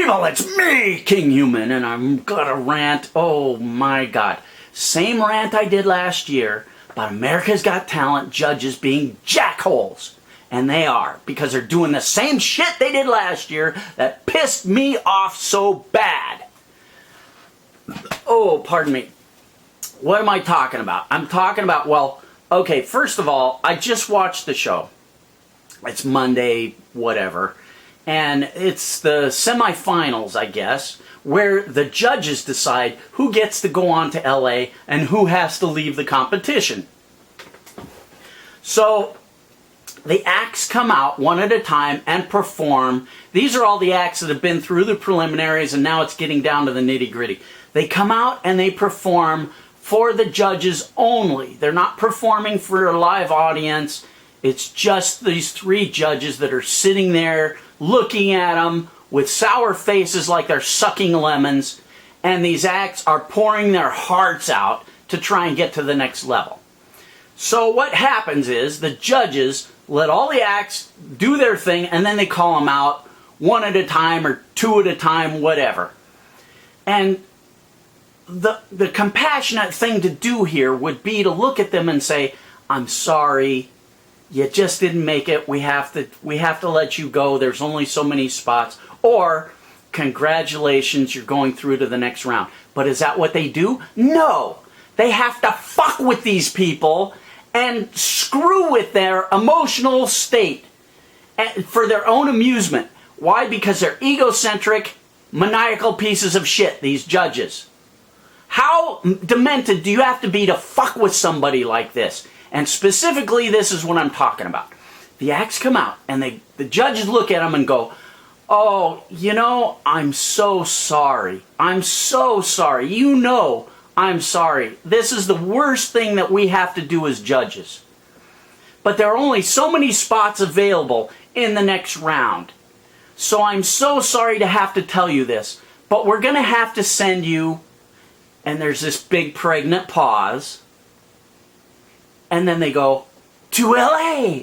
People, it's me, Kinghuman, and I'm gonna rant. Oh my God. Same rant I did last year about America's Got Talent judges being jackholes. And they are, because they're doing the same shit they did last year that pissed me off so bad. Oh, pardon me. What am I talking about? I'm talking about, well, okay, first of all, I just watched the show. It's Monday, whatever. And it's the semifinals, I guess, where the judges decide who gets to go on to LA and who has to leave the competition. So the acts come out one at a time and perform. These are all the acts that have been through the preliminaries, and now it's getting down to the nitty-gritty. They come out and they perform for the judges only. They're not performing for a live audience. It's just these three judges that are sitting there looking at them with sour faces like they're sucking lemons, and these acts are pouring their hearts out to try and get to the next level. So what happens is the judges let all the acts do their thing, and then they call them out one at a time or two at a time, whatever. And the compassionate thing to do here would be to look at them and say, I'm sorry, you just didn't make it. We have to let you go. There's only so many spots. Or, congratulations, you're going through to the next round. But is that what they do? No. They have to fuck with these people and screw with their emotional state for their own amusement. Why? Because they're egocentric, maniacal pieces of shit, these judges. How demented do you have to be to fuck with somebody like this? And specifically, this is what I'm talking about. The acts come out, and the judges look at them and go, oh, you know, I'm so sorry. I'm so sorry. You know I'm sorry. This is the worst thing that we have to do as judges. But there are only so many spots available in the next round. So I'm so sorry to have to tell you this, but we're going to have to send you, and there's this big pregnant pause. And then they go, to LA!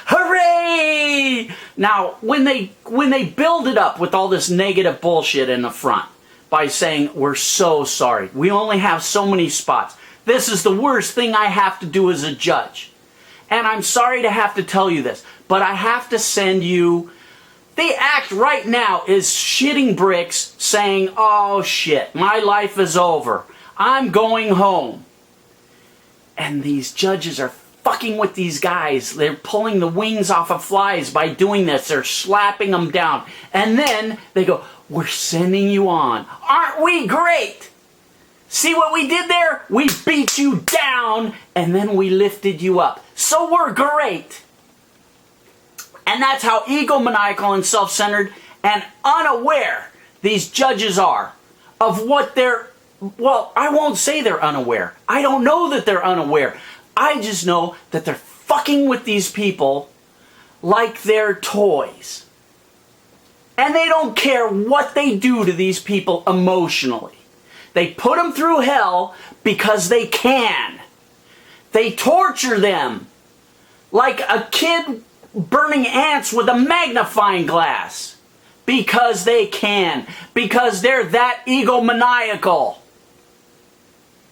Hooray! Now, when they build it up with all this negative bullshit in the front, by saying, we're so sorry, we only have so many spots, this is the worst thing I have to do as a judge. And I'm sorry to have to tell you this, but I have to send you, the act right now is shitting bricks, saying, oh shit, my life is over. I'm going home. And these judges are fucking with these guys. They're pulling the wings off of flies by doing this. They're slapping them down. And then they go, we're sending you on. Aren't we great? See what we did there? We beat you down and then we lifted you up. So we're great. And that's how egomaniacal and self-centered and unaware these judges are of what they're. Well, I won't say they're unaware. I don't know that they're unaware. I just know that they're fucking with these people like they're toys. And they don't care what they do to these people emotionally. They put them through hell because they can. They torture them like a kid burning ants with a magnifying glass because they can. Because they're that egomaniacal.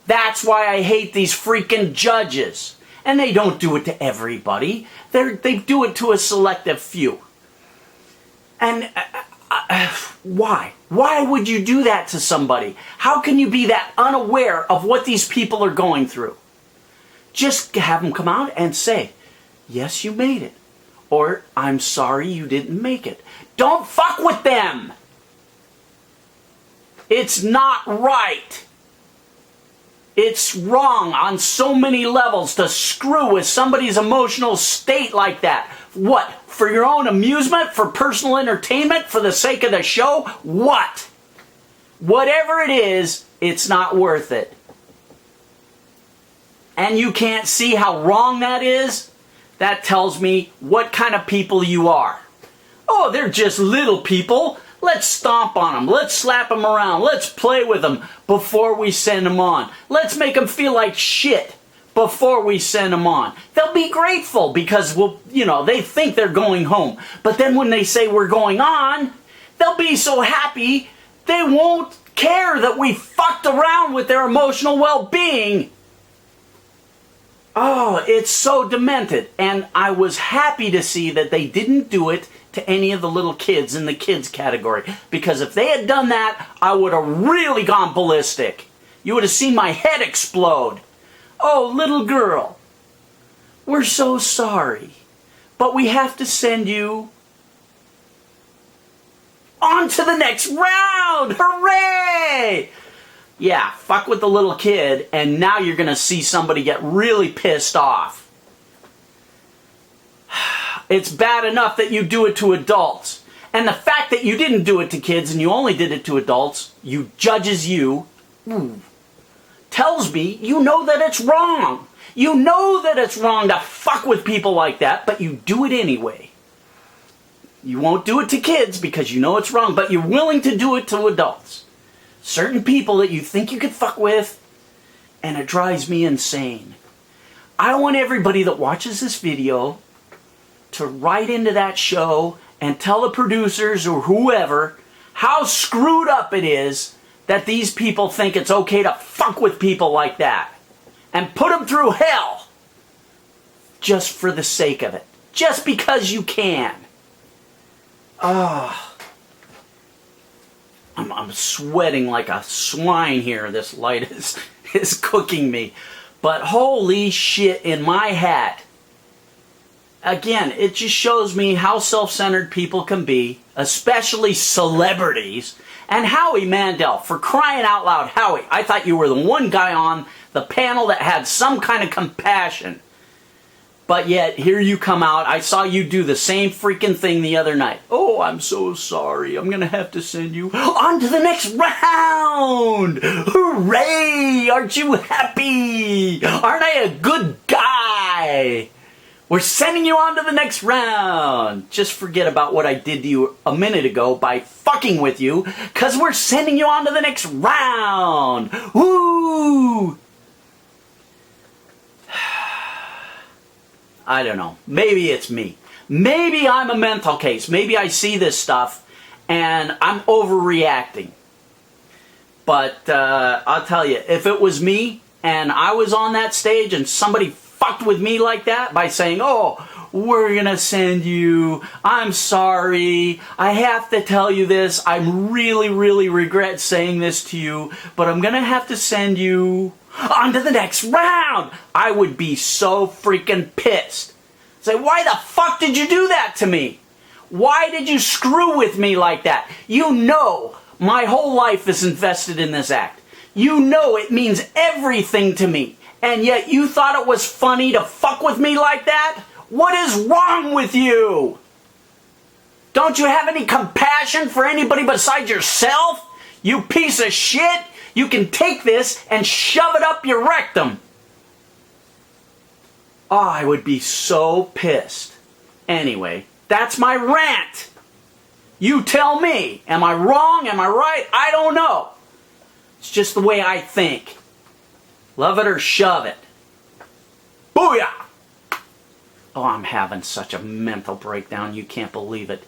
That's why I hate these freaking judges. And they don't do it to everybody. They do it to a selective few. And why? Why would you do that to somebody? How can you be that unaware of what these people are going through? Just have them come out and say, yes, you made it. Or, I'm sorry you didn't make it. Don't fuck with them. It's not right. It's wrong on so many levels to screw with somebody's emotional state like that. What? For your own amusement? For personal entertainment? For the sake of the show? What? Whatever it is, it's not worth it. And you can't see how wrong that is? That tells me what kind of people you are. Oh, they're just little people. Let's stomp on them. Let's slap them around. Let's play with them before we send them on. Let's make them feel like shit before we send them on. They'll be grateful because, well, you know, they think they're going home. But then when they say we're going on, they'll be so happy they won't care that we fucked around with their emotional well-being. Oh, it's so demented. And I was happy to see that they didn't do it to any of the little kids in the kids category. Because if they had done that, I would have really gone ballistic. You would have seen my head explode. Oh, little girl, we're so sorry, but we have to send you on to the next round. Hooray! Yeah, fuck with the little kid, and now you're going to see somebody get really pissed off. It's bad enough that you do it to adults. And the fact that you didn't do it to kids and you only did it to adults, you judges you, tells me you know that it's wrong. You know that it's wrong to fuck with people like that, but you do it anyway. You won't do it to kids because you know it's wrong, but you're willing to do it to adults. Certain people that you think you could fuck with, and it drives me insane. I want everybody that watches this video to write into that show and tell the producers or whoever how screwed up it is that these people think it's okay to fuck with people like that. And put them through hell. Just for the sake of it. Just because you can. Oh. I'm sweating like a swine here. This light is cooking me. But holy shit in my hat. Again, it just shows me how self-centered people can be, especially celebrities. And Howie Mandel, for crying out loud, Howie, I thought you were the one guy on the panel that had some kind of compassion. But yet, here you come out. I saw you do the same freaking thing the other night. Oh, I'm so sorry. I'm going to have to send you on to the next round. Hooray! Aren't you happy? Aren't I a good guy? We're sending you on to the next round. Just forget about what I did to you a minute ago by fucking with you, because we're sending you on to the next round. Woo! I don't know. Maybe it's me. Maybe I'm a mental case. Maybe I see this stuff and I'm overreacting. But I'll tell you, if it was me and I was on that stage and somebody fucked with me like that by saying, oh, we're gonna send you, I'm sorry, I have to tell you this, I really, really regret saying this to you, but I'm gonna have to send you on to the next round. I would be so freaking pissed. Say, why the fuck did you do that to me? Why did you screw with me like that? You know my whole life is invested in this act. You know it means everything to me. And yet you thought it was funny to fuck with me like that? What is wrong with you? Don't you have any compassion for anybody besides yourself? You piece of shit! You can take this and shove it up your rectum. Oh, I would be so pissed. Anyway, that's my rant. You tell me. Am I wrong? Am I right? I don't know. It's just the way I think. Love it or shove it. Booyah! Oh, I'm having such a mental breakdown. You can't believe it.